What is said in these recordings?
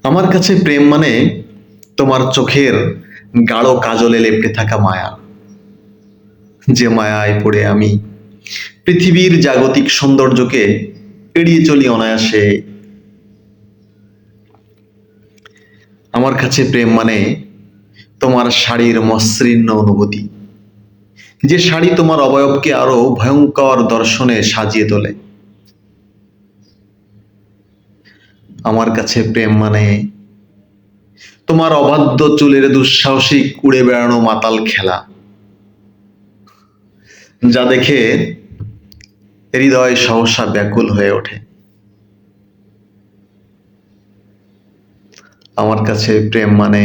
আমার কাছে প্রেম মানে তোমার চোখের গাঢ় কাজলে লেপ্টে থাকা মায়া, যে মায়ায় পড়ে আমি পৃথিবীর জাগতিক সৌন্দর্যকে এড়িয়ে চলি অনায়াসে। আমার কাছে প্রেম মানে তোমার শাড়ির মসৃণ অনুভূতি, যে শাড়ি তোমার অবয়বকে আরো ভয়ঙ্কর দর্শনে সাজিয়ে তোলে। আমার কাছে প্রেম মানে তোমার অবাধ্য চুলের দুঃসাহসিক উড়ে বেড়ানো মাতাল খেলা, যা দেখে হৃদয় সহসা ব্যাকুল হয়ে ওঠে। আমার কাছে প্রেম মানে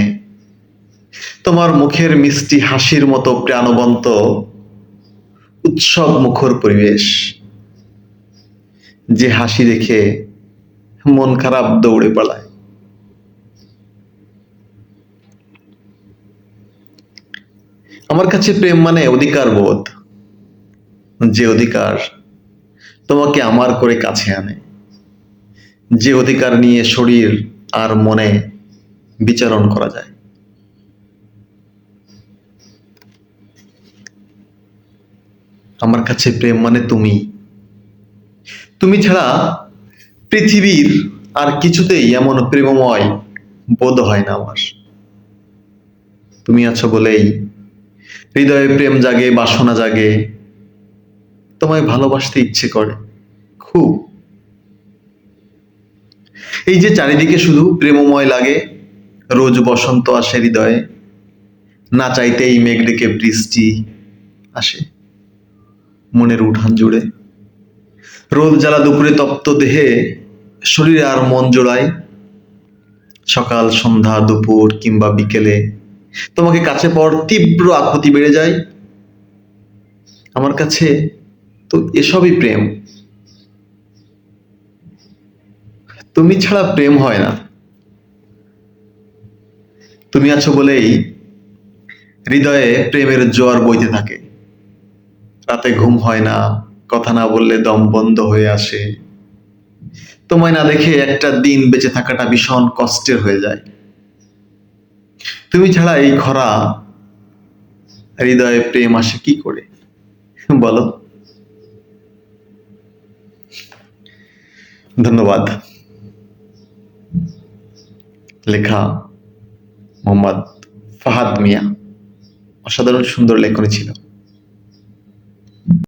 তোমার মুখের মিষ্টি হাসির মতো প্রাণবন্ত উৎসব মুখর পরিবেশ, যে হাসি দেখে মন খারাপ দৌড়ে পালায়। আমার কাছে প্রেম মানে অধিকার বোধ, যে অধিকার তোমাকে আমার করে কাছে আনে, যে অধিকার নিয়ে শরীর আর মনে বিচরণ করা যায়। আমার কাছে প্রেম মানে তুমি, তুমি ছাড়া পৃথিবীর আর কিছুতেই এমন প্রেমময় বোধ হয় না আমার। তুমি আছো বলেই হৃদয়ে প্রেম জাগে, বাসনা জাগে, তোমায় ভালোবাসতে ইচ্ছে করে খুব। এই যে চারিদিকে শুধু প্রেমময় লাগে, রোজ বসন্ত আসে হৃদয়ে, না চাইতেই মেঘ ডেকে বৃষ্টি আসে মনের উঠান জুড়ে। রোদ জ্বালা দুপুরে তপ্ত দেহে শরীরে আর মন জোড়ায়, সকাল সন্ধ্যা দুপুর কিংবা বিকেলে তোমাকে কাছে পাওয়ার তীব্র আকুতি বেড়ে যায়। আমার কাছে তো এসবই প্রেম। তুমি ছাড়া প্রেম হয় না। তুমি আছো বলেই হৃদয়ে প্রেমের জোয়ার বইতে থাকে। রাতে ঘুম হয় না, কথা না বললে দম বন্ধ হয়ে আসে। তোমায় না দেখে একটা দিন বেঁচে থাকাটা ভীষণ কষ্টের হয়ে যায়। তুমি ছাড়া এই খরা হৃদয়ে প্রেম আসে কি করে বলো? ধন্যবাদ। লেখা মোহাম্মদ ফাহাদ মিয়া। অসাধারণ সুন্দর লেখনী ছিল।